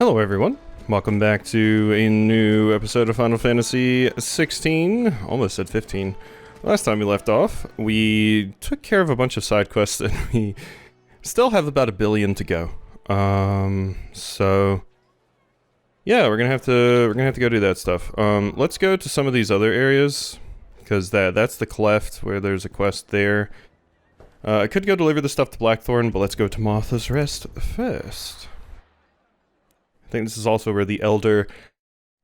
Hello everyone, welcome back to a new episode of Final Fantasy XVI, almost said 15. Last time we left off, we took care of a bunch of side quests and we still have about 1 billion to go. So yeah, we're gonna have to go do that stuff. Let's go to some of these other areas, because that's the cleft where there's a quest there. I could go deliver the stuff to Blackthorn, but let's go to Martha's Rest first. I think this is also where the Elder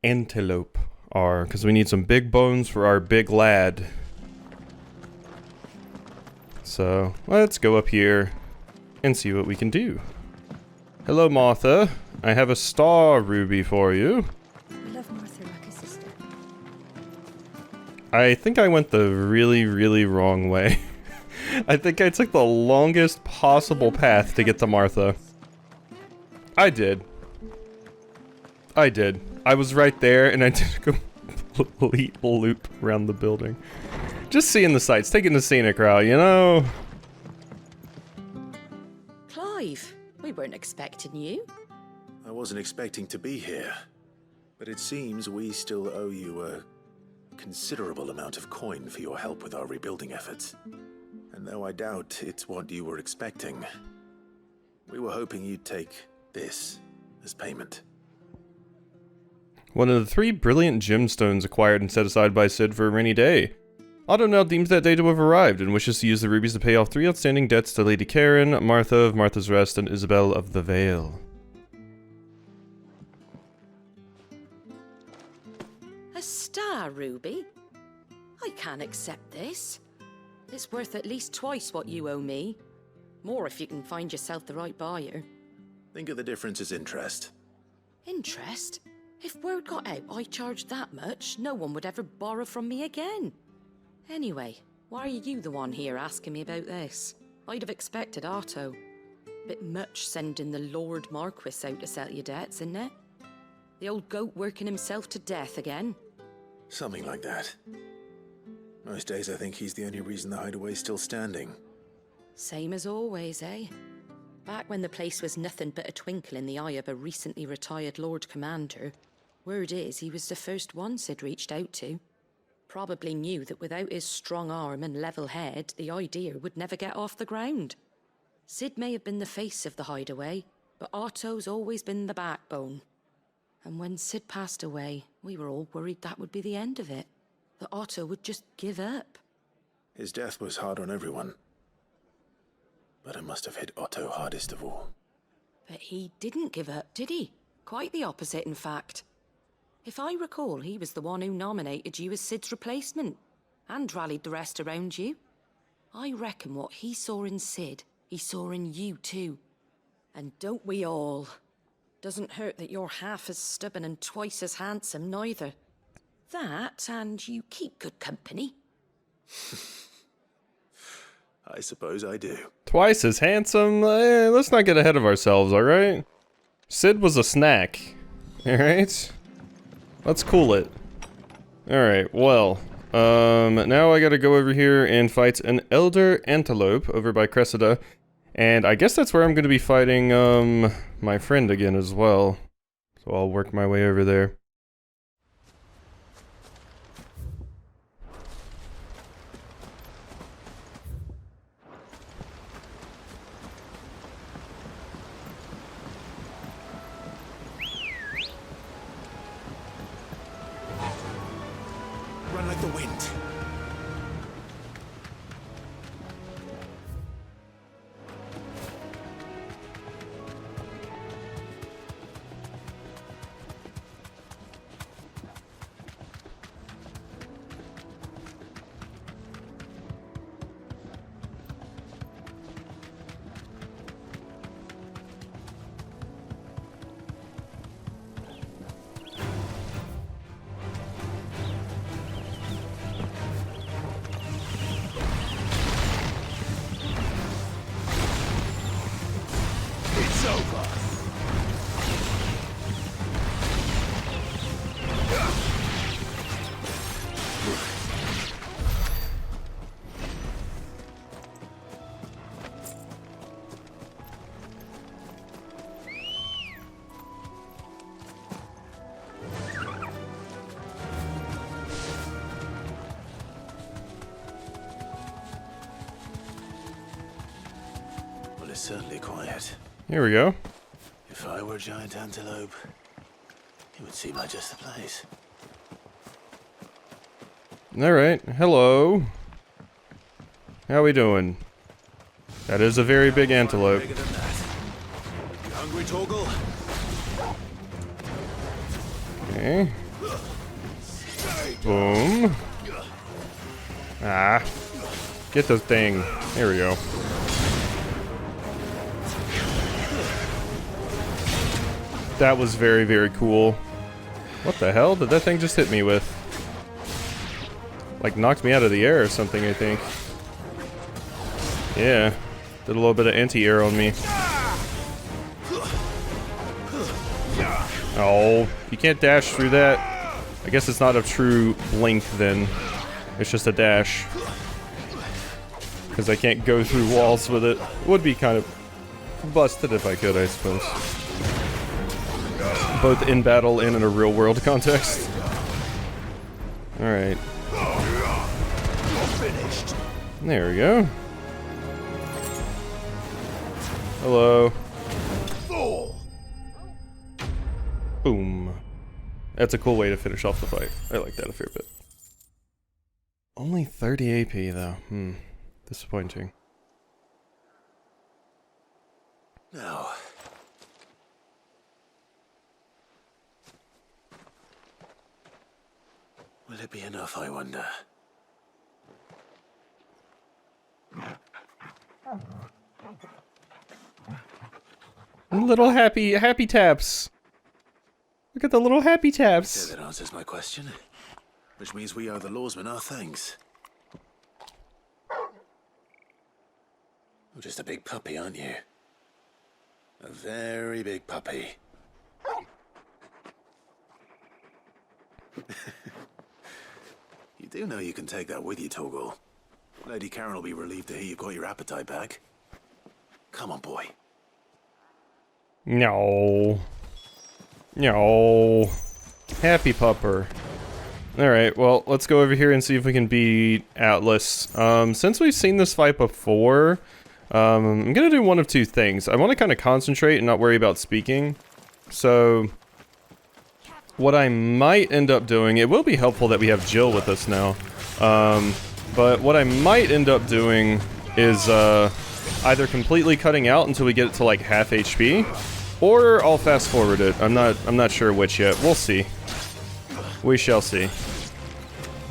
Antelope are, because we need some big bones for our big lad. So, let's go up here and see what we can do. Hello, Martha. I have a star ruby for you. I love Martha like a sister. I think I went the really wrong way. I think I took the longest possible path to get to Martha. I did. I was right there, and I did a complete loop around the building. Just seeing the sights, taking the scenic route, you know? Clive, we weren't expecting you. I wasn't expecting to be here, but it seems we still owe you a considerable amount of coin for your help with our rebuilding efforts. And though I doubt it's what you were expecting, we were hoping you'd take this as payment. One of the 3 brilliant gemstones acquired and set aside by Cid for a rainy day. Otto now deems that day to have arrived and wishes to use the rubies to pay off 3 outstanding debts to Lady Karen, Martha of Martha's Rest, and Isabel of the Vale. A star ruby? I can't accept this. It's worth at least twice what you owe me. More if you can find yourself the right buyer. Think of the difference as interest. Interest? If word got out I charged that much, no one would ever borrow from me again. Anyway, why are you the one here asking me about this? I'd have expected Otto. Bit much sending the Lord Marquis out to settle your debts, isn't it? The old goat working himself to death again. Something like that. Most days I think he's the only reason the hideaway's still standing. Same as always, eh? Back when the place was nothing but a twinkle in the eye of a recently retired Lord Commander, word is he was the first one Cid reached out to. Probably knew that without his strong arm and level head, the idea would never get off the ground. Cid may have been the face of the hideaway, but Otto's always been the backbone. And when Cid passed away, we were all worried that would be the end of it. That Otto would just give up. His death was hard on everyone. But it must have hit Otto hardest of all. But he didn't give up, did he? Quite the opposite, in fact. If I recall, he was the one who nominated you as Cid's replacement, and rallied the rest around you. I reckon what he saw in Cid, he saw in you too. And don't we all? Doesn't hurt that you're half as stubborn and twice as handsome, neither. That, and you keep good company. I suppose I do. Twice as handsome? Let's not get ahead of ourselves, alright? Cid was a snack. Alright? Let's cool it. Alright, well. Now I gotta go over here and fight an Elder Antelope over by Cressida. And I guess that's where I'm gonna be fighting, my friend again as well. So I'll work my way over there. Run like the wind. certainly quiet. Here we go. If I were a giant antelope, it would seem like just the place. Alright, hello. How we doing? That is a very big antelope. Bigger than that. You hungry, Torgal? Okay. Boom. Ah. Get the thing. There we go. That was very, very cool. What the hell did that thing just hit me with? Like knocked me out of the air or something, I think. Yeah. Did a little bit of anti-air on me. Oh, you can't dash through that. I guess it's not a true blink then. It's just a dash. Because I can't go through walls with it. Would be kind of busted if I could, I suppose. Both in battle and in a real world context. Alright. There we go. Hello. Boom. That's a cool way to finish off the fight. I like that a fair bit. Only 30 AP though. Disappointing. Now. Will it be enough, I wonder? Little happy taps. Look at the little happy taps. Yeah, that answers my question. Which means we owe the lawsmen our thanks. You're just a big puppy, aren't you? A very big puppy. You do know you can take that with you, Torgal. Lady Karen will be relieved to hear you've got your appetite back. Come on, boy. No. No. Happy pupper. Alright, well, let's go over here and see if we can beat Atlas. Since we've seen this fight before, I'm gonna do one of two things. I want to kind of concentrate and not worry about speaking. So, what I might end up doing, it will be helpful that we have Jill with us now. But what I might end up doing is either completely cutting out until we get it to like half HP, or I'll fast forward it. I'm not sure which yet. We'll see. We shall see.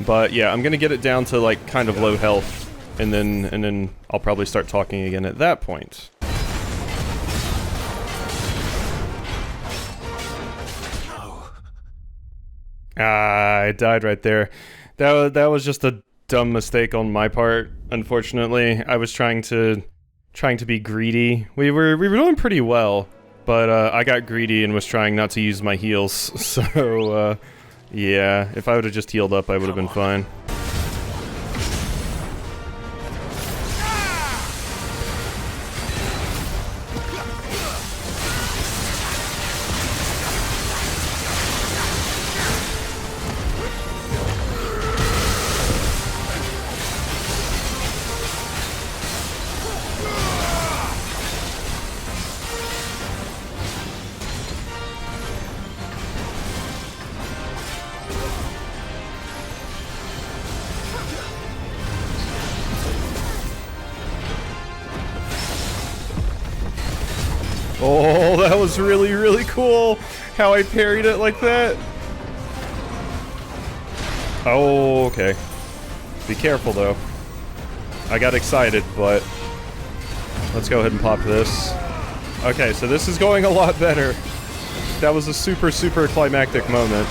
But yeah, I'm gonna get it down to like kind of low health, and then I'll probably start talking again at that point. Ah, I died right there. That was just a dumb mistake on my part. Unfortunately, I was trying to be greedy. We were doing pretty well, but I got greedy and was trying not to use my heals. So yeah, if I would have just healed up, I would have been fine. Oh, that was really, really cool how I parried it like that. Oh, okay. Be careful, though. I got excited, but let's go ahead and pop this. Okay, so this is going a lot better. That was a super, super climactic moment.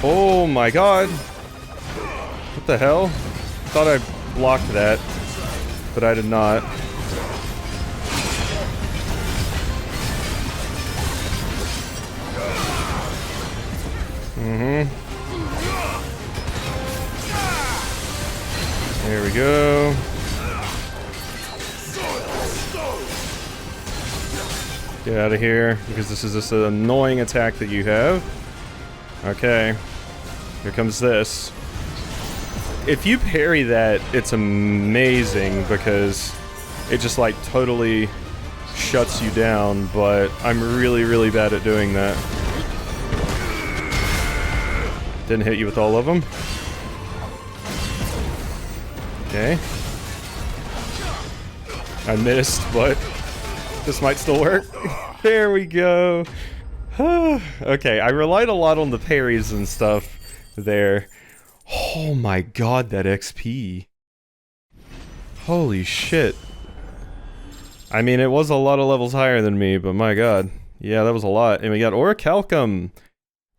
Oh my god. What the hell? Thought I blocked that, but I did not. There we go. Get out of here, because this is this annoying attack that you have. Okay. Here comes this. If you parry that, it's amazing, because it just like totally shuts you down, but I'm really, really bad at doing that. Didn't hit you with all of them. Okay. I missed, but this might still work. There we go. Okay, I relied a lot on the parries and stuff there. Oh my god, that XP. Holy shit. I mean, it was a lot of levels higher than me, but my god. Yeah, that was a lot. And we got orichalcum.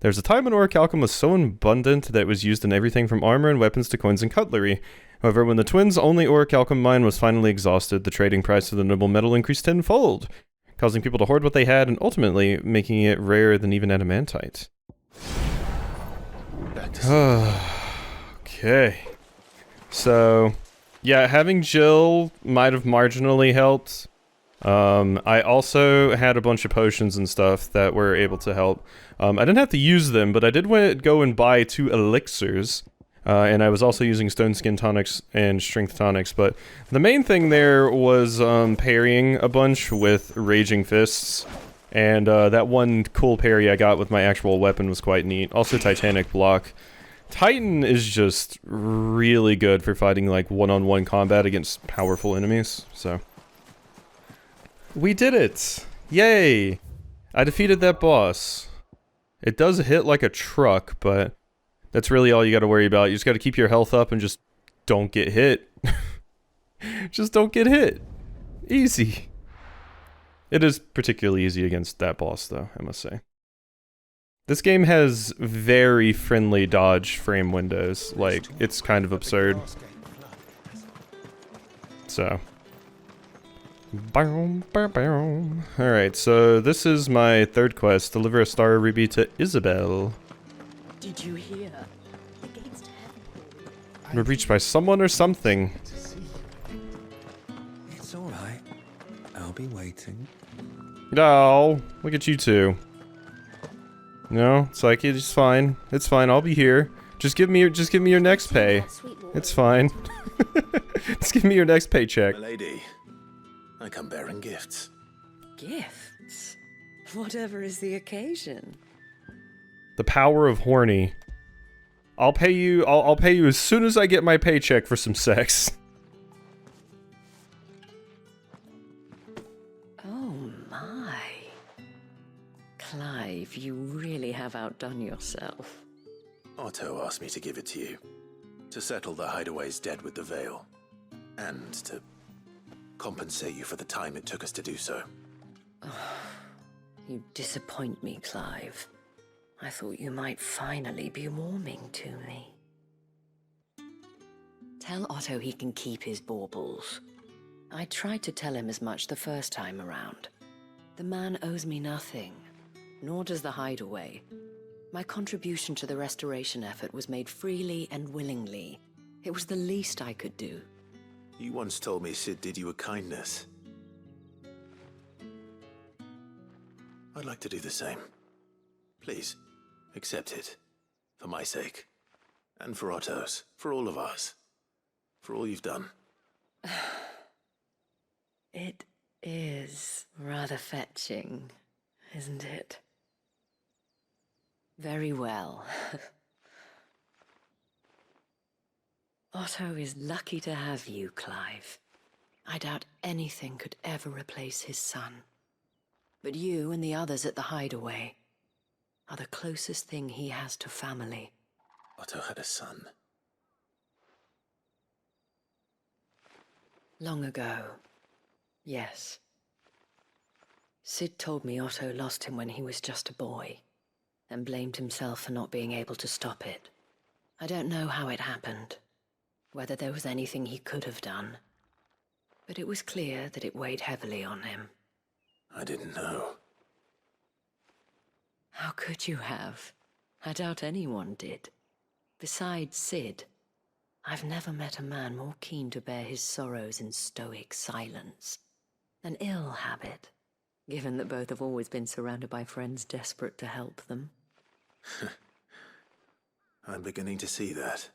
There's a time when orichalcum was so abundant that it was used in everything from armor and weapons to coins and cutlery. However, when the twins' only orichalcum mine was finally exhausted, the trading price of the noble metal increased tenfold, causing people to hoard what they had and ultimately making it rarer than even adamantite. Okay. So, yeah, having Jill might have marginally helped. I also had a bunch of potions and stuff that were able to help. I didn't have to use them, but I did go and buy 2 elixirs. And I was also using Stone Skin tonics and Strength tonics, but the main thing there was parrying a bunch with Raging Fists. And that one cool parry I got with my actual weapon was quite neat. Also Titanic Block. Titan is just really good for fighting like one-on-one combat against powerful enemies, so. We did it! Yay! I defeated that boss. It does hit like a truck, but that's really all you gotta worry about. You just gotta keep your health up and just don't get hit. Just don't get hit. Easy. It is particularly easy against that boss, though, I must say. This game has very friendly dodge frame windows. Like, it's kind of absurd. So. Alright, so this is my third quest. Deliver a star ruby to Isabel. Did you hear? The gates to heaven. We're reached by someone or something. It's alright. I'll be waiting. No, look at you two. No, it's like it's fine. It's fine. I'll be here. Just give me your next pay. It's fine. Just give me your next paycheck. Milady, I come bearing gifts. Gifts? Whatever is the occasion. The power of horny. I'll pay you. I'll pay you as soon as I get my paycheck for some sex. Oh my. Clive, you really have outdone yourself. Otto asked me to give it to you. To settle the hideaway's debt with the Veil. And to compensate you for the time it took us to do so. You disappoint me, Clive. I thought you might finally be warming to me. Tell Otto he can keep his baubles. I tried to tell him as much the first time around. The man owes me nothing, nor does the hideaway. My contribution to the restoration effort was made freely and willingly. It was the least I could do. You once told me Sid did you a kindness. I'd like to do the same. Please, accept it. For my sake. And for Otto's. For all of us. For all you've done. It is rather fetching, isn't it? Very well. Otto is lucky to have you, Clive. I doubt anything could ever replace his son. But you and the others at the hideaway are the closest thing he has to family. Otto had a son. Long ago, yes. Sid told me Otto lost him when he was just a boy, and blamed himself for not being able to stop it. I don't know how it happened, whether there was anything he could have done, but it was clear that it weighed heavily on him. I didn't know. How could you have? I doubt anyone did. Besides Sid, I've never met a man more keen to bear his sorrows in stoic silence. An ill habit, given that both have always been surrounded by friends desperate to help them. I'm beginning to see that.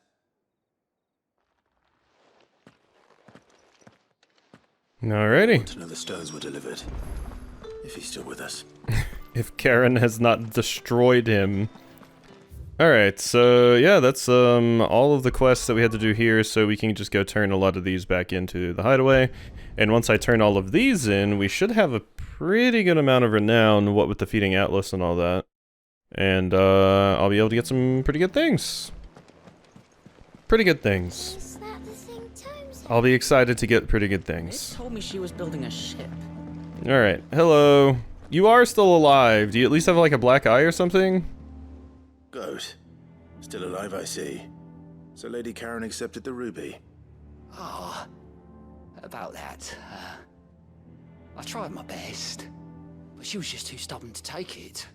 Alrighty. Want to know the stones were delivered. If he's still with us. If Karen has not destroyed him. Alright, so yeah, that's all of the quests that we had to do here, so we can just go turn a lot of these back into the hideaway. And once I turn all of these in, we should have a pretty good amount of renown, what with defeating Atlas and all that. And I'll be able to get some pretty good things. Pretty good things. Is that the thing Tom said? I'll be excited to get pretty good Liz things. told me she was building a ship. Alright, hello. You are still alive. Do you at least have like a black eye or something? Goat. Still alive, I see. So Lady Karen accepted the ruby. Oh, about that. I tried my best, but she was just too stubborn to take it.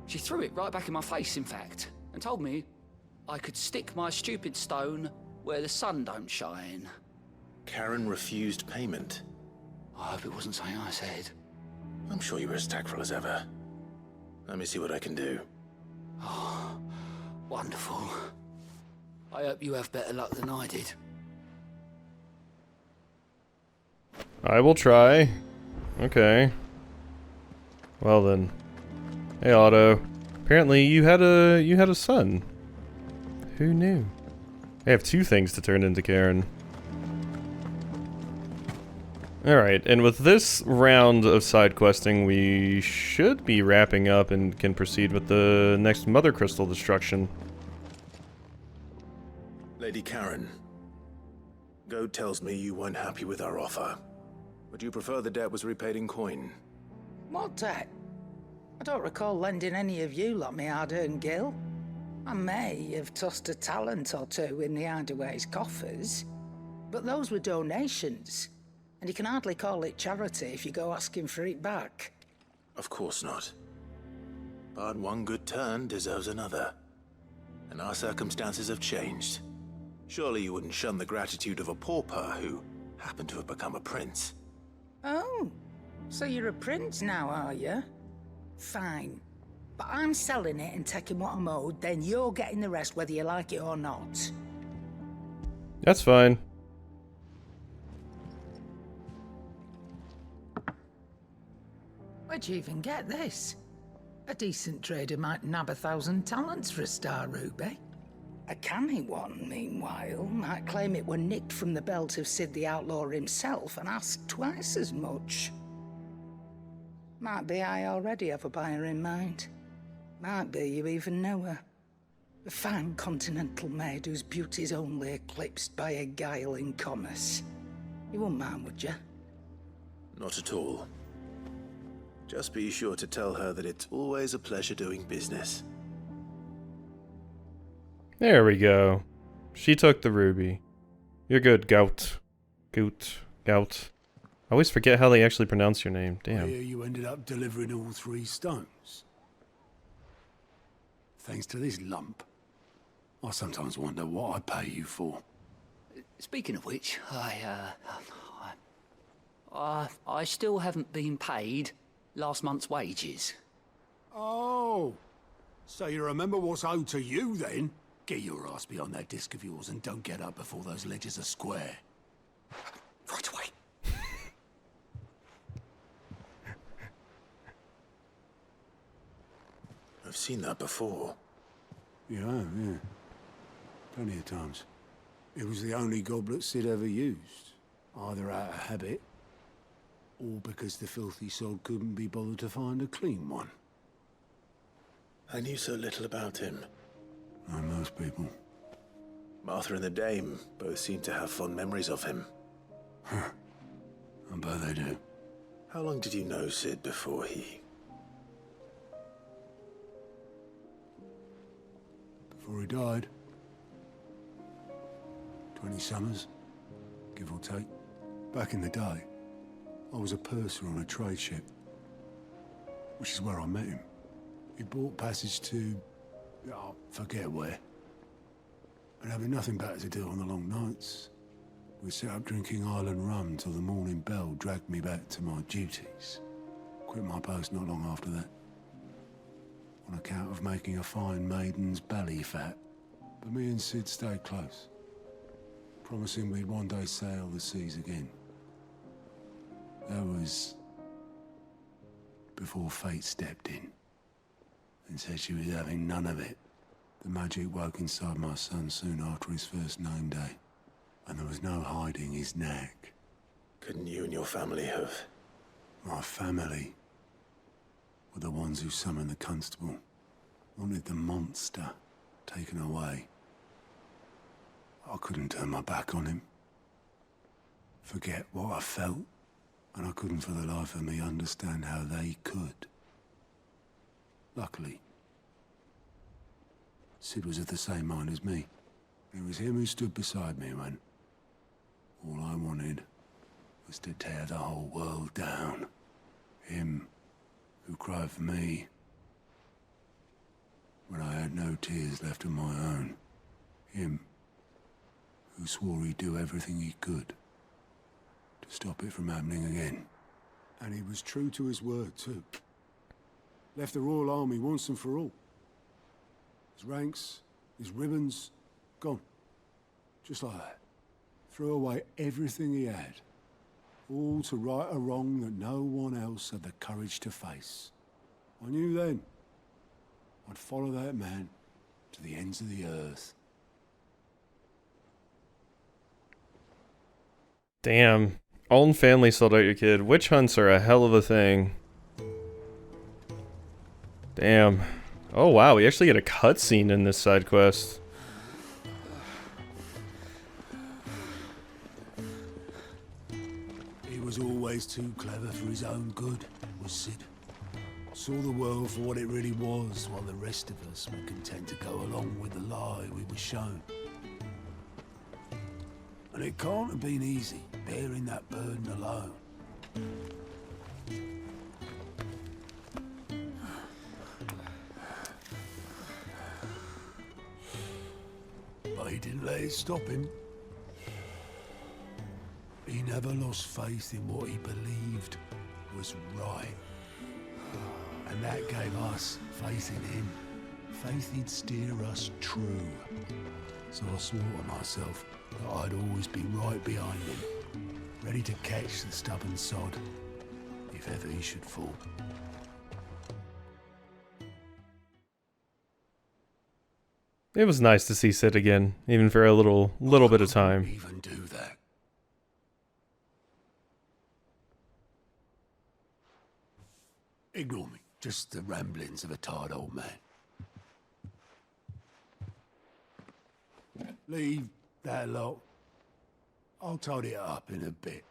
She threw it right back in my face, in fact, and told me I could stick my stupid stone where the sun don't shine. Karen refused payment. I hope it wasn't something I said. I'm sure you were as tactful as ever. Let me see what I can do. Oh, wonderful. I hope you have better luck than I did. I will try. Okay. Well then. Hey Otto. Apparently you had a son. Who knew? I have two things to turn into Karen. Alright, and with this round of side questing, we should be wrapping up and can proceed with the next Mother Crystal destruction. Lady Karen. Goat tells me you weren't happy with our offer. Would you prefer the debt was repaid in coin? What debt? I don't recall lending any of you like me hard-earned gil. I may have tossed a talent or two in the Hideaway's coffers, but those were donations, and you can hardly call it charity if you go asking for it back. Of course not. But one good turn deserves another. And our circumstances have changed. Surely you wouldn't shun the gratitude of a pauper who happened to have become a prince. Oh, so you're a prince now, are you? Fine. But I'm selling it and taking what I'm owed, then you're getting the rest whether you like it or not. That's fine. Where'd you even get this? A decent trader might nab 1,000 talents for a star ruby. A canny one, meanwhile, might claim it were nicked from the belt of Sid the Outlaw himself and ask twice as much. Might be I already have a buyer in mind. Might be you even know her. A fine continental maid whose beauty's only eclipsed by a guile in commerce. You wouldn't mind, would you? Not at all. Just be sure to tell her that it's always a pleasure doing business. There we go. She took the ruby. You're good, Gout. Gout. I always forget how they actually pronounce your name. I Damn. hear you ended up delivering all 3 stones. Thanks to this lump. I sometimes wonder what I pay you for. Speaking of which, I still haven't been paid last month's wages. Oh, so you remember what's owed to you then? Get your ass behind that disc of yours and don't get up before those ledgers are square. Right away. I've seen that before. Yeah. Plenty of times. It was the only goblet Sid ever used. Either out of habit, or because the filthy sod couldn't be bothered to find a clean one. I knew so little about him. Like most people. Martha and the Dame both seem to have fond memories of him. I bet they do. How long did you know Sid before he... Before he died. 20 summers, give or take. Back in the day, I was a purser on a trade ship, which is where I met him. He bought passage to... I forget where. And having nothing better to do on the long nights, we set up drinking island rum till the morning bell dragged me back to my duties. Quit my post not long after that. On account of making a fine maiden's belly fat. But me and Sid stayed close, promising we'd one day sail the seas again. That was before fate stepped in and said she was having none of it. The magic woke inside my son soon after his first known day, and there was no hiding his knack. Couldn't you and your family have... My family were the ones who summoned the constable, wanted the monster taken away. I couldn't turn my back on him, forget what I felt, and I couldn't for the life of me understand how they could. Luckily, Sid was of the same mind as me. It was him who stood beside me when all I wanted was to tear the whole world down. Him who cried for me when I had no tears left of my own. Him who swore he'd do everything he could to stop it from happening again. And he was true to his word, too. Left the Royal Army once and for all. His ranks, his ribbons, gone. Just like that. Threw away everything he had. All to right a wrong that no one else had the courage to face. I knew then I'd follow that man to the ends of the earth. Damn. Own family sold out your kid. Witch hunts are a hell of a thing. Damn. Oh wow, we actually get a cutscene in this side quest. He was always too clever for his own good, was Sid. Saw the world for what it really was, while the rest of us were content to go along with the lie we were shown. And it can't have been easy, bearing that burden alone. But he didn't let it stop him. He never lost faith in what he believed was right. And that gave us faith in him. Faith he'd steer us true. So I swore to myself that I'd always be right behind him, ready to catch the stubborn sod, if ever he should fall. It was nice to see Sid again, even for a little bit of time. Even do that. Ignore me. Just the ramblings of a tired old man. Leave that lot. I'll tidy it up in a bit.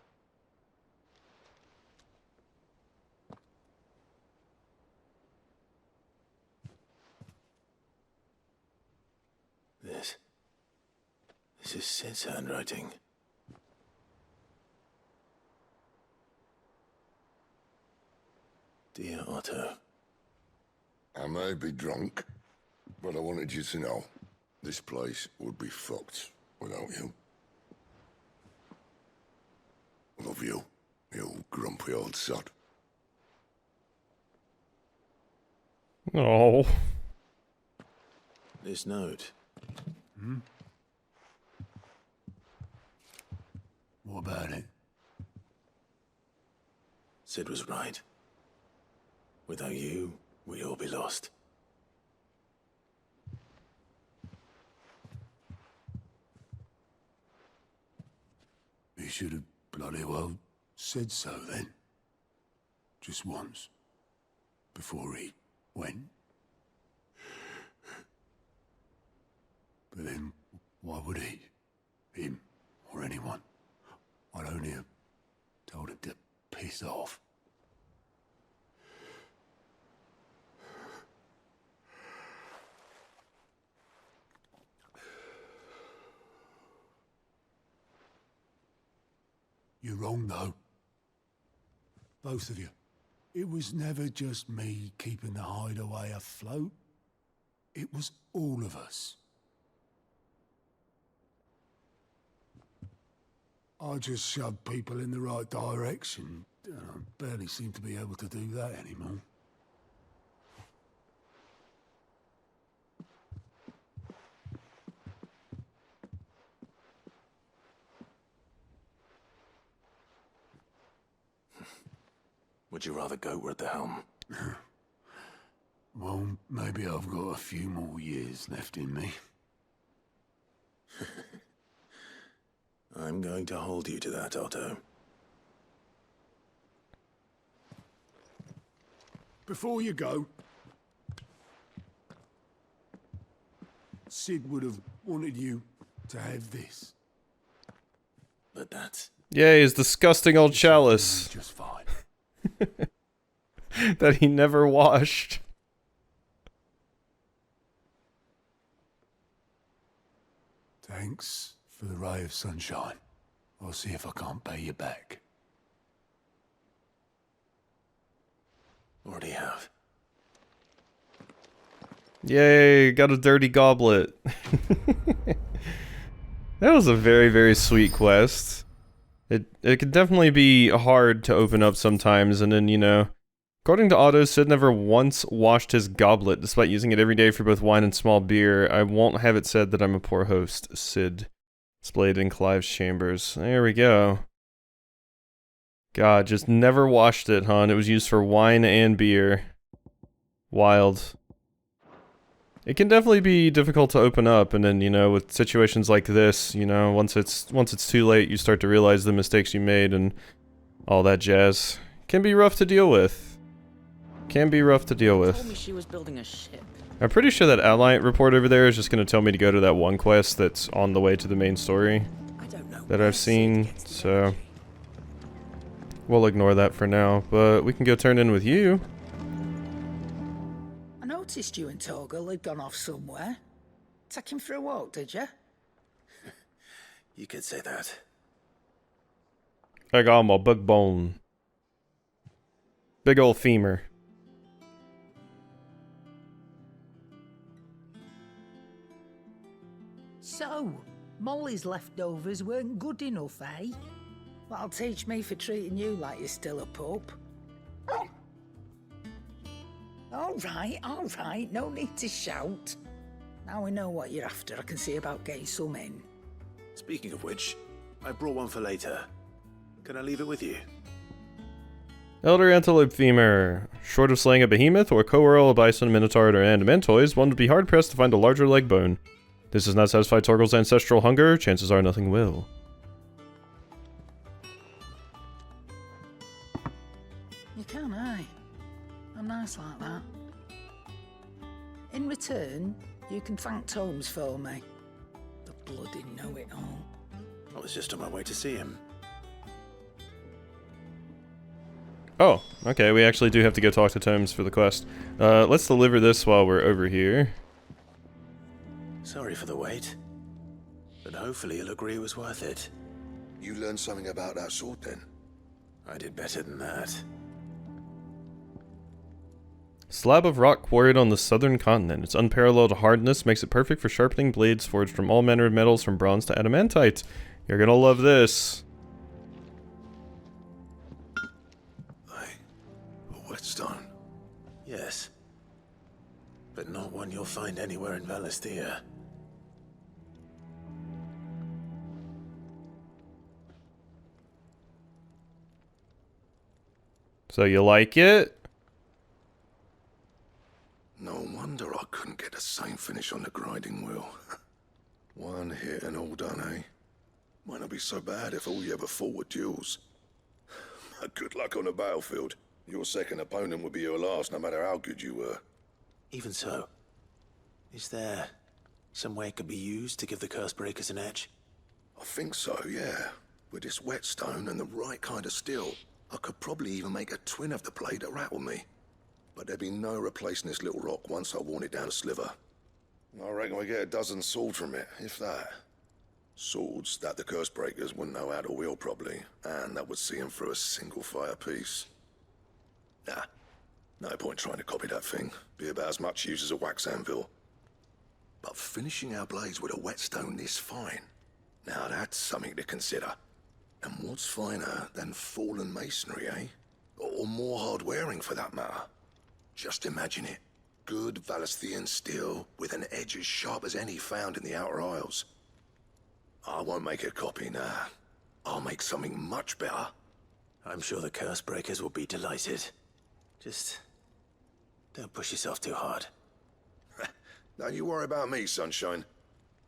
This is Sid's handwriting. Dear Otto. I may be drunk, but I wanted you to know this place would be fucked without you. Love you, you grumpy old sod. Oh. This note. What about it? Sid was right. Without you, we'd all be lost. He should have bloody well said so then. Just once. Before he went. But then, why would he? Him, or anyone? I'd only have told him to piss off. You're wrong, though. Both of you. It was never just me keeping the hideaway afloat. It was all of us. I just shoved people in the right direction. I barely seem to be able to do that anymore. Would you rather goat were at the helm? Well, maybe I've got a few more years left in me. I'm going to hold you to that, Otto. Before you go, Sid would have wanted you to have this. But that's... Yay, his disgusting old chalice Just fine. that he never washed. Thanks for the ray of sunshine. I'll see if I can't pay you back. Already have. Yay, got a dirty goblet. That was a very, very sweet quest. It can definitely be hard to open up sometimes, and then, you know, according to Otto, Sid never once washed his goblet, despite using it every day for both wine and small beer. I won't have it said that I'm a poor host, Sid. Displayed in Clive's chambers. There we go. God, just never washed it, huh? And it was used for wine and beer. Wild. It can definitely be difficult to open up, and then, you know, with situations like this, you know, once it's too late, you start to realize the mistakes you made and all that jazz. Can be rough to deal with. Can be rough to deal with. Told me she was building a ship. I'm pretty sure that Alliant report over there is just going to tell me to go to that one quest that's on the way to the main story that I've seen, so we'll ignore that for now, but we can go turn in with you. I noticed you and Torgal had gone off somewhere. Take him for a walk, did you? You could say that. I got my big bone. Big old femur. So, Molly's leftovers weren't good enough, eh? That'll teach me for treating you like you're still a pup. All right, no need to shout. Now we know what you're after, I can see about getting some in. Speaking of which, I brought one for later. Can I leave it with you? Elder Antelope Femur. Short of slaying a behemoth or co-royal, a bison, a minotaur, or an adamantoise, one would be hard-pressed to find a larger leg bone. This does not satisfy Torgal's ancestral hunger, chances are nothing will. You can, eh? I'm nice like that. In return, you can thank Tomes for me. The bloody know-it-all. I was just on my way to see him. Oh, okay, we actually do have to go talk to Tomes for the quest. Let's deliver this while we're over here. Sorry for the wait, but hopefully you'll agree it was worth it. You learned something about that sword then? I did better than that. Slab of rock quarried on the southern continent. Its unparalleled hardness makes it perfect for sharpening blades forged from all manner of metals from bronze to adamantite. You're gonna love this. A whetstone? Yes. But not one you'll find anywhere in Valisthea. So you like it? No wonder I couldn't get the same finish on the grinding wheel. One hit and all done, eh? Might not be so bad if all you ever fought were duels. Good luck on the battlefield. Your second opponent would be your last, no matter how good you were. Even so, is there some way it could be used to give the Cursebreakers an edge? I think so, yeah. With this whetstone and the right kind of steel, I could probably even make a twin of the blade that rattled me. But there'd be no replacing this little rock once I worn it down a sliver. I reckon we get a dozen swords from it, if that. Swords that the Cursebreakers wouldn't know how to wield properly, and that would see them through a single fire piece. Nah, no point trying to copy that thing. Be about as much use as a wax anvil. But finishing our blades with a whetstone this fine, now that's something to consider. And what's finer than fallen masonry, eh? Or more hard-wearing, for that matter. Just imagine it. Good Valisthean steel with an edge as sharp as any found in the Outer Isles. I won't make a copy, nah. I'll make something much better. I'm sure the Cursebreakers will be delighted. Just Don't push yourself too hard. Don't you worry about me, Sunshine.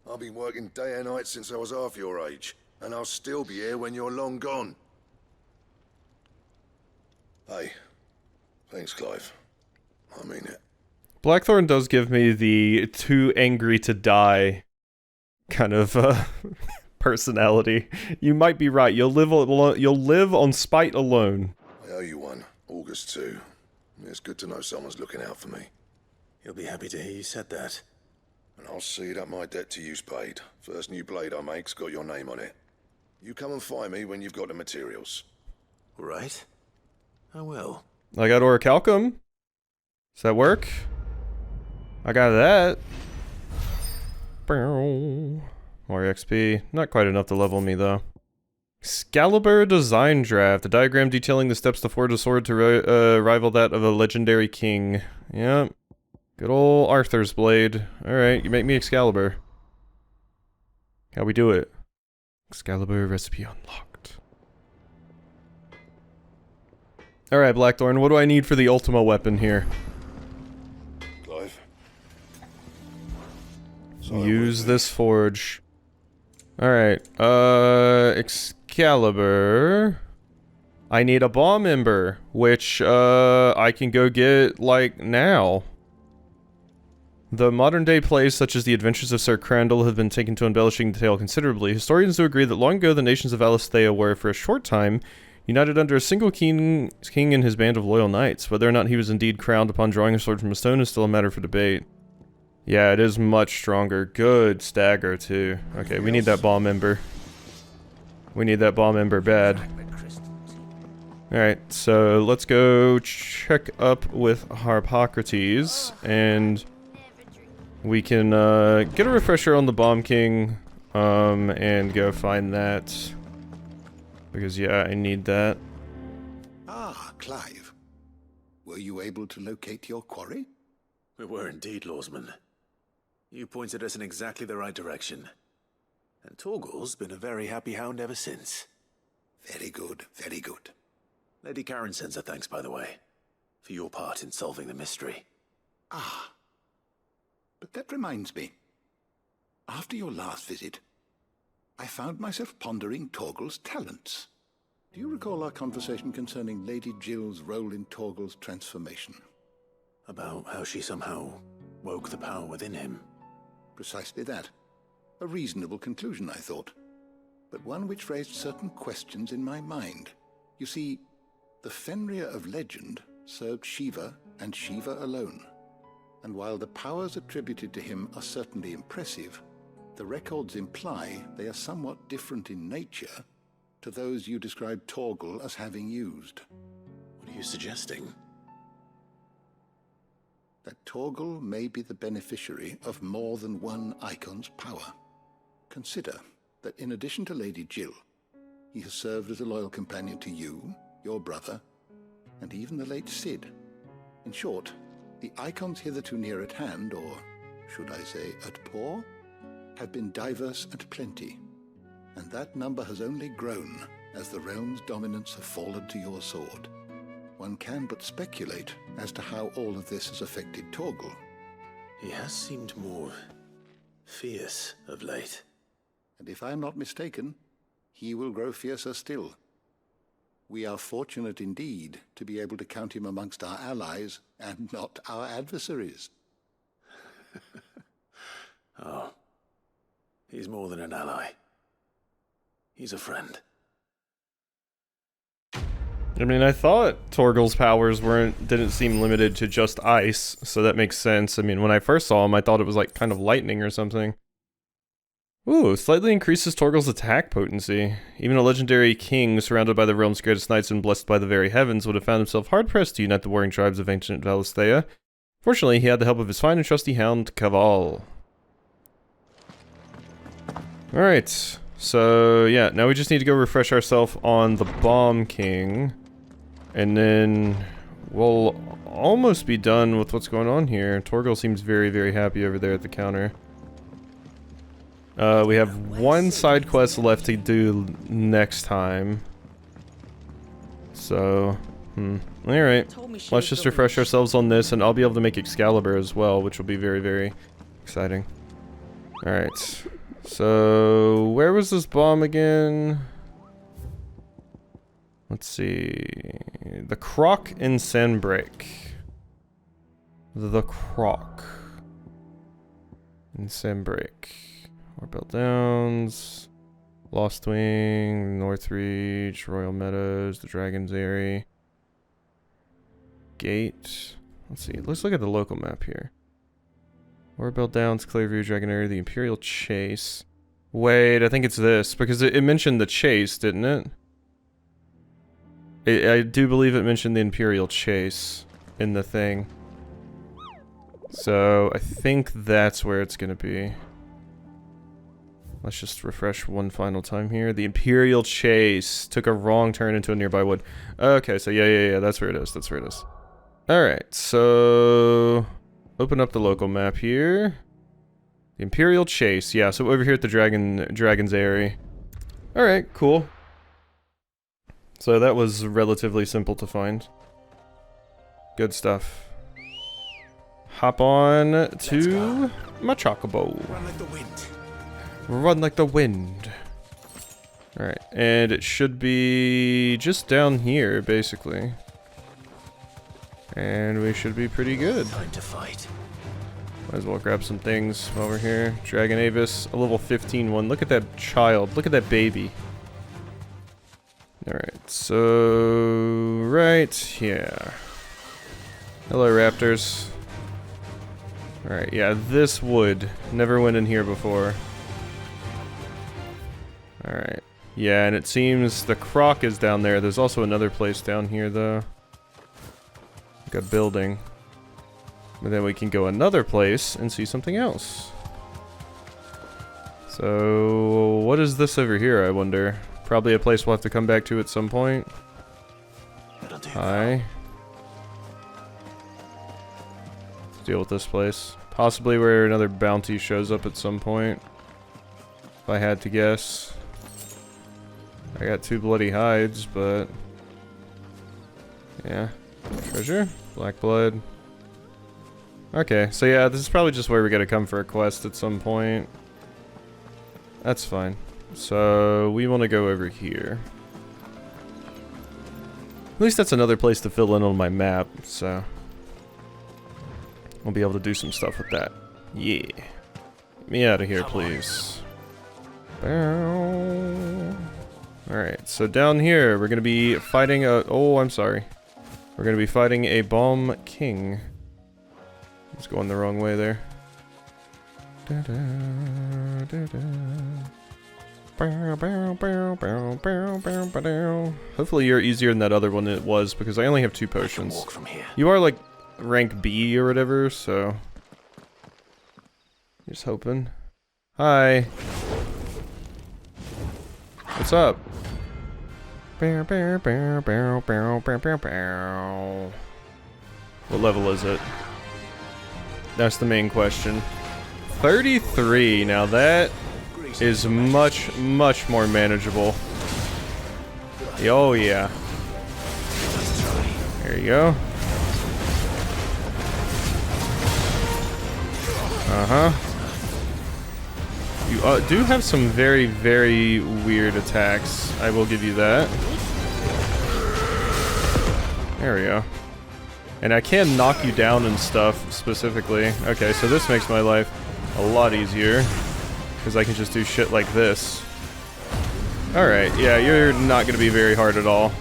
I've been working day and night since I was half your age, and I'll still be here when you're long gone. Hey, thanks, Clive. I mean it. Blackthorn does give me the too angry to die kind of personality. You might be right. You'll live on spite alone. I owe you one. August 2. It's good to know someone's looking out for me. You'll be happy to hear you said that. And I'll see that my debt to you's paid. First new blade I make's got your name on it. You come and find me when you've got the materials. Right. I will. I got orichalcum. Does that work? I got that. More XP. Not quite enough to level me, though. Excalibur design draft. A diagram detailing the steps to forge a sword to rival that of a legendary king. Yep. Good old Arthur's blade. Alright, you make me Excalibur. How we do it? Excalibur recipe unlocked. Alright, Blackthorn, what do I need for the Ultima weapon here? Clive. Use this forge. Alright, Excalibur. I need a bomb ember, which, I can go get, like, now. The modern-day plays, such as the Adventures of Sir Crandall, have been taken to embellishing the tale considerably. Historians do agree that long ago the nations of Alisthea were, for a short time, united under a single king and his band of loyal knights. Whether or not he was indeed crowned upon drawing a sword from a stone is still a matter for debate. Yeah, it is much stronger. Good stagger, too. Okay, we need that bomb ember. We need that bomb ember bad. Alright, so let's go check up with Harpocrates, and we can get a refresher on the Bomb King, and go find that. Because, yeah, I need that. Ah, Clive. Were you able to locate your quarry? We were indeed, Lawsman. You pointed us in exactly the right direction. And Torgal's been a very happy hound ever since. Very good, very good. Lady Karen sends her thanks, by the way, for your part in solving the mystery. Ah. But that reminds me. After your last visit, I found myself pondering Torgal's talents. Do you recall our conversation concerning Lady Jill's role in Torgal's transformation? About how she somehow woke the power within him. Precisely that. A reasonable conclusion, I thought, but one which raised certain questions in my mind. You see, the Fenrir of legend served Shiva and Shiva alone. And while the powers attributed to him are certainly impressive, the records imply they are somewhat different in nature to those you described Torgal as having used. What are you suggesting? That Torgal may be the beneficiary of more than one icon's power. Consider that in addition to Lady Jill, he has served as a loyal companion to you, your brother, and even the late Cid. In short, the icons hitherto near at hand, or should I say at paw, have been diverse and plenty, and that number has only grown as the realm's dominance have fallen to your sword. One can but speculate as to how all of this has affected Torgal. He has seemed more fierce of late. And if I am not mistaken, he will grow fiercer still. We are fortunate indeed to be able to count him amongst our allies and not our adversaries. Oh, he's more than an ally. He's a friend. I mean, I thought Torgal's powers didn't seem limited to just ice, so that makes sense. I mean, when I first saw him, I thought it was like kind of lightning or something. Ooh, slightly increases Torgal's attack potency. Even a legendary king surrounded by the realm's greatest knights and blessed by the very heavens would have found himself hard-pressed to unite the warring tribes of ancient Valisthea. Fortunately, he had the help of his fine and trusty hound, Caval. Alright, so yeah, now we just need to go refresh ourselves on the Bomb King. And then we'll almost be done with what's going on here. Torgal seems very, very happy over there at the counter. We have one side quest left to do next time. So, Alright. Told me she Let's was just going. refresh ourselves on this, and I'll be able to make Excalibur as well, which will be very, very exciting. Alright. So, where was this bomb again? Let's see. The Croc in Sandbreak. The Croc in Sandbreak. Orbell Downs. Lost Wing, Northreach, Royal Meadows, the Dragon's Eyrie. Gate. Let's see. Let's look at the local map here. Orbell Downs, Clearview, Dragon Eyrie, the Imperial Chase. Wait, I think it's this, because it mentioned the Chase, didn't it? I do believe it mentioned the Imperial Chase in the thing. So, I think that's where it's gonna be. Let's just refresh one final time here. The Imperial Chase took a wrong turn into a nearby wood. Okay, so yeah, that's where it is. That's where it is. Alright, so open up the local map here. The Imperial Chase, yeah, so over here at the Dragon's Eyrie. Alright, cool. So that was relatively simple to find. Good stuff. Hop on to my Chocobo. Run like the wind. Run like the wind. Alright, and it should be just down here, basically. And we should be pretty good. Time to fight. Might as well grab some things while we're here. Dragon Avis, a level 15 one. Look at that child. Look at that baby. Alright, so... right here. Hello, raptors. Alright, yeah, this wood. Never went in here before. Alright. Yeah, and it seems the Croc is down there. There's also another place down here, though. Like a building. And then we can go another place and see something else. So, what is this over here, I wonder? Probably a place we'll have to come back to at some point. Hi. Let's deal with this place. Possibly where another bounty shows up at some point. If I had to guess. I got 2 bloody hides, but... yeah. Treasure? Black blood. Okay, so yeah, this is probably just where we gotta come for a quest at some point. That's fine. So, we want to go over here. At least that's another place to fill in on my map, so... we'll be able to do some stuff with that. Yeah. Get me out of here, please. Alright, so down here, we're gonna be fighting a... oh, I'm sorry. We're gonna be fighting a Bomb King. I was going the wrong way there. Hopefully you're easier than that other one it was, because I only have 2 potions. Walk from here. You are like rank B or whatever, so... just hoping. Hi. What's up? What level is it? That's the main question. 33, now that is much, much more manageable. Oh yeah. There you go. Uh-huh. You do have some very, very weird attacks. I will give you that. There we go. And I can knock you down and stuff, specifically. Okay, so this makes my life a lot easier. Because I can just do shit like this. Alright, yeah, you're not going to be very hard at all.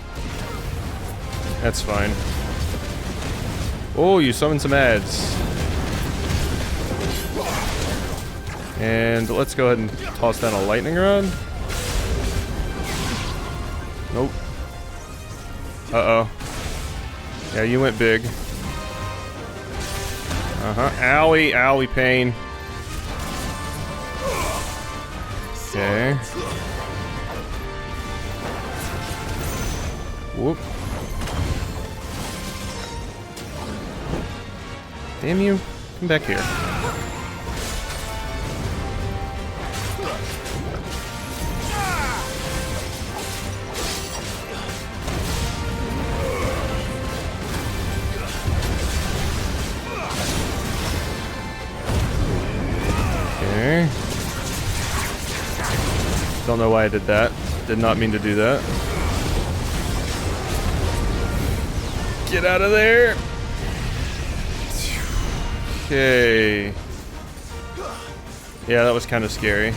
That's fine. Oh, you summoned some ads. And let's go ahead and toss down a lightning rod. Nope. Uh-oh. Yeah, you went big. Uh-huh. Owie, owie, pain. Okay. Whoop. Damn you. Come back here. there. Don't know why I did that. Did not mean to do that. Get out of there! Okay. Yeah, that was kind of scary.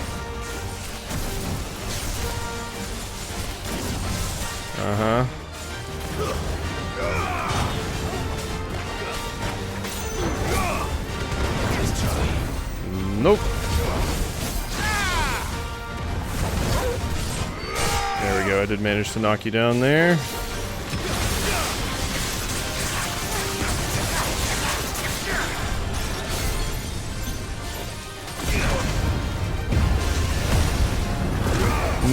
Uh-huh. Nope. There we go, I did manage to knock you down there.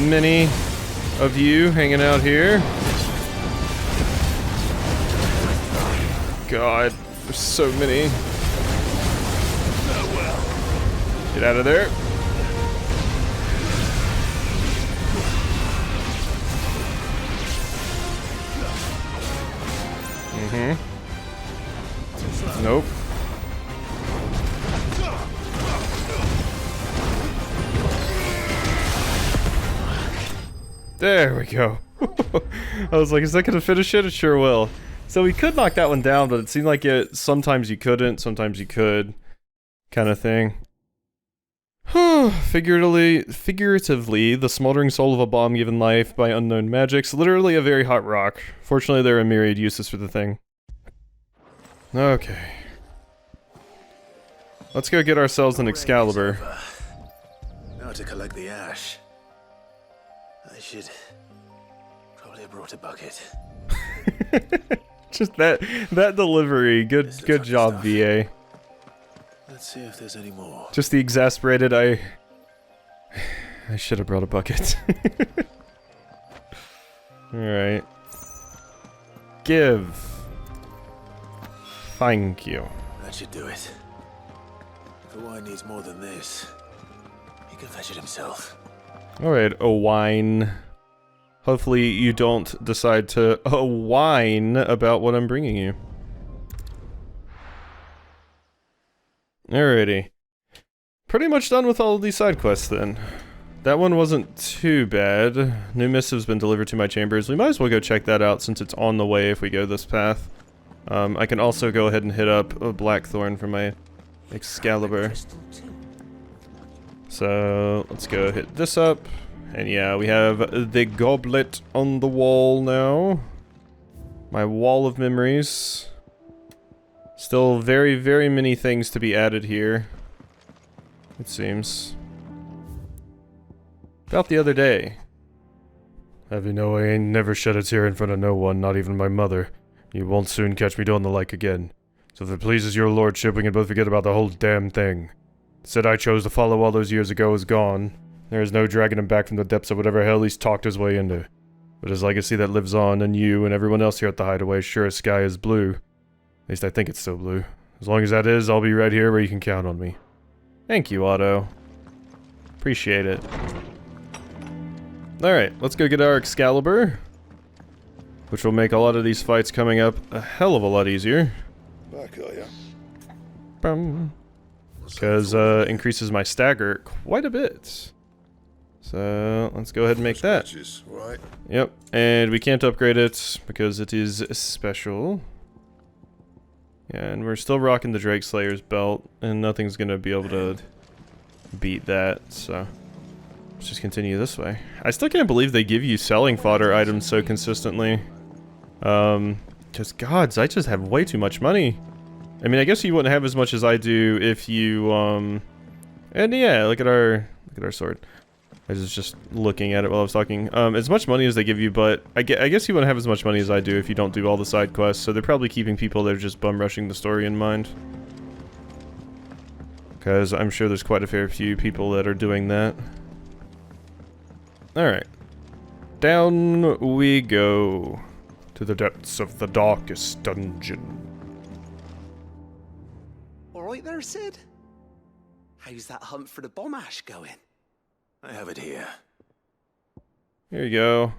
Many of you hanging out here. God, there's so many. Get out of there. Nope. There we go. I was like, is that gonna finish it? It sure will. So we could knock that one down, but it seemed like it. Sometimes you couldn't, sometimes you could, kind of thing. Figuratively, the smoldering soul of a bomb given life by unknown magics. Literally a very hot rock. Fortunately, there are myriad uses for the thing. Okay. Let's go get ourselves an Excalibur. Now to collect the ash. I should probably have brought a bucket. Just that delivery. Good job, VA. Let's see if there's any more. Just the exasperated I should have brought a bucket. Alright. Give. Thank you. That should do it. If the wine needs more than this, he can fetch it himself. Alright, a wine. Hopefully you don't decide to whine about what I'm bringing you. Alrighty. Pretty much done with all of these side quests then. That one wasn't too bad. New missive's been delivered to my chambers. We might as well go check that out since it's on the way if we go this path. I can also go ahead and hit up a Blackthorn for my Excalibur. So, let's go hit this up. And yeah, we have the goblet on the wall now. My wall of memories. Still very, very many things to be added here, it seems. About the other day. Have you know I ain't never shed a tear in front of no one, not even my mother. You won't soon catch me doing the like again. So if it pleases your lordship, we can both forget about the whole damn thing. The Sid I chose to follow all those years ago is gone. There is no dragging him back from the depths of whatever hell he's talked his way into. But his legacy that lives on, and you and everyone else here at the Hideaway, sure as sky is blue. At least I think it's still blue. As long as that is, I'll be right here where you can count on me. Thank you, Otto. Appreciate it. Alright, let's go get our Excalibur. Which will make a lot of these fights coming up a hell of a lot easier. Back, are ya? Because increases my stagger quite a bit. So let's go ahead and make that. Right. Yep, and we can't upgrade it because it is special. Yeah, and we're still rocking the Drake Slayer's belt, and nothing's gonna be able to beat that, so let's just continue this way. I still can't believe they give you selling fodder items so consistently. Because gods, I just have way too much money. I mean, I guess you wouldn't have as much as I do if you, and yeah, look at our sword. I was just looking at it while I was talking. As much money as they give you, but I guess you wouldn't have as much money as I do if you don't do all the side quests, so they're probably keeping people that are just bum rushing the story in mind. Because I'm sure there's quite a fair few people that are doing that. Alright. Down we go. To the depths of the darkest dungeon. Alright there, Sid? How's that hunt for the bomb ash going? I have it here. Here you go.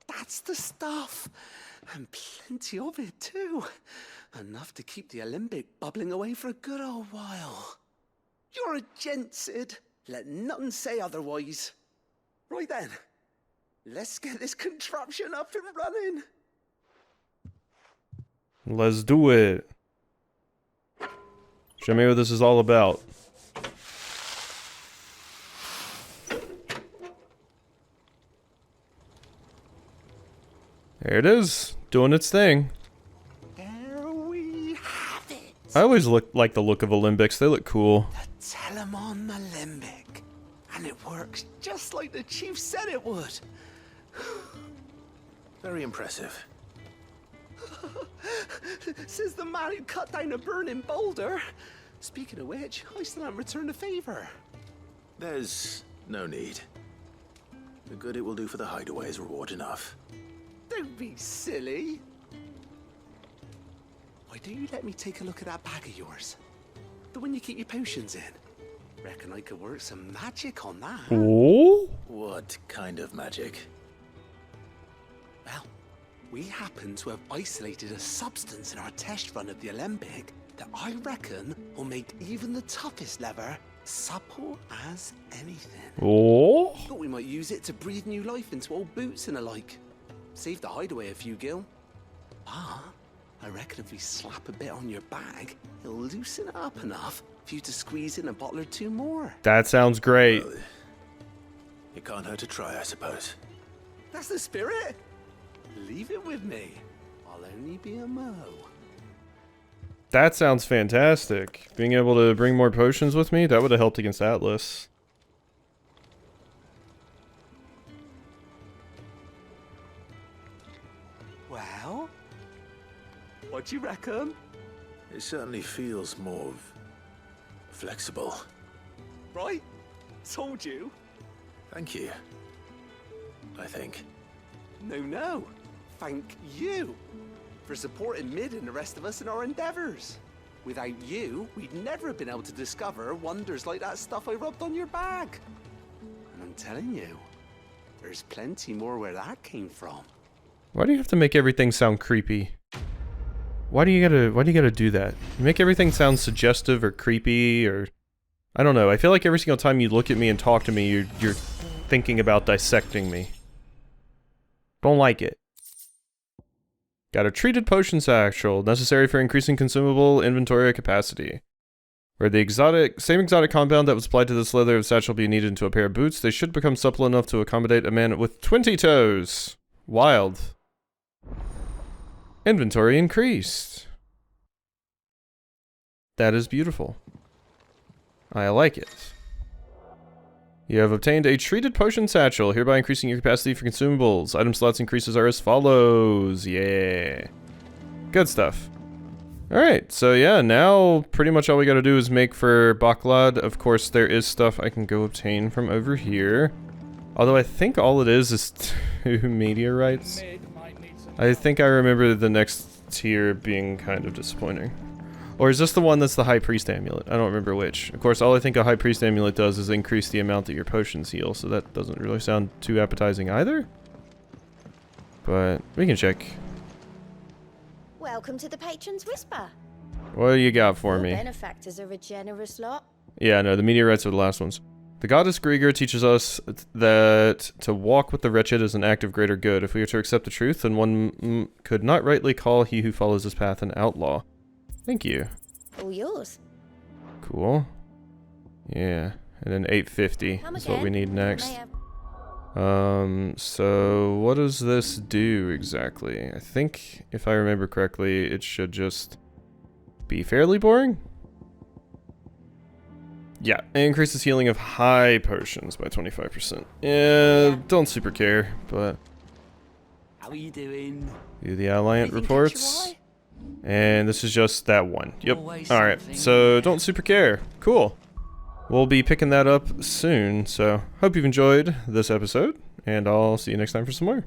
That's the stuff! And plenty of it, too. Enough to keep the Olympic bubbling away for a good old while. You're a gent, Sid. Let nothing say otherwise. Right then, let's get this contraption up and running. Let's do it. Show me what this is all about. There it is, doing its thing. There we have it. I always like the look of Olympics. They look cool. The Telemon Alembic. And it works just like the chief said it would. Very impressive. Says the man who cut down a burning boulder. Speaking of which, I still haven't returned the favor. There's no need. The good it will do for the hideaway is reward enough. Don't be silly. Why don't you let me take a look at that bag of yours? The one you keep your potions in. Reckon I could work some magic on that. Oh? What kind of magic? Well, we happen to have isolated a substance in our test run of the Alembic that I reckon will make even the toughest lever supple as anything. Oh? Thought we might use it to breathe new life into old boots and the like. Save the hideaway a few gil. Ah, I reckon if we slap a bit on your bag, it'll loosen it up enough for you to squeeze in a bottle or two more. That sounds great. Well, it can't hurt to try, I suppose. That's the spirit. Leave it with me. I'll only be a mo. That sounds fantastic. Being able to bring more potions with me, that would have helped against Atlas. Well, what do you reckon? It certainly feels more flexible. Right? Told you. Thank you. I think. No. Thank you for supporting Mid and the rest of us in our endeavors. Without you, we'd never have been able to discover wonders like that stuff I rubbed on your bag. And I'm telling you, there's plenty more where that came from. Why do you have to make everything sound creepy? Why do you gotta do that? You make everything sound suggestive or creepy or... I don't know, I feel like every single time you look at me and talk to me, you're thinking about dissecting me. Don't like it. Got a treated potion satchel, necessary for increasing consumable inventory capacity. Where the same exotic compound that was applied to this leather satchel be needed into a pair of boots, they should become supple enough to accommodate a man with 20 toes. Wild. Inventory increased. That is beautiful. I like it. You have obtained a treated potion satchel, hereby increasing your capacity for consumables. Item slots increases are as follows. Yeah. Good stuff. Alright, so yeah, now pretty much all we gotta do is make for Baklad. Of course, there is stuff I can go obtain from over here. Although I think all it is 2 meteorites. I think I remember the next tier being kind of disappointing. Or is this the one that's the High Priest Amulet? I don't remember which. Of course, all I think a High Priest Amulet does is increase the amount that your potions heal, so that doesn't really sound too appetizing either. But we can check. Welcome to the Patron's Whisper. What do you got for Your me? benefactors are a generous lot. Yeah, no, the meteorites are the last ones. The goddess Grieger teaches us that to walk with the wretched is an act of greater good. If we are to accept the truth, then one could not rightly call he who follows this path an outlaw. Thank you. All yours. Cool. Yeah, and then 850 is what we need next. So what does this do exactly? I think, if I remember correctly, it should just be fairly boring. Yeah, it increases healing of high potions by 25%. Yeah, don't super care, but... How are you doing? Do the Alliant Anything catch reports. your eye? And this is just that one. Yep. Always Alright, something. so don't super care. Cool. We'll be picking that up soon, so hope you've enjoyed this episode, and I'll see you next time for some more.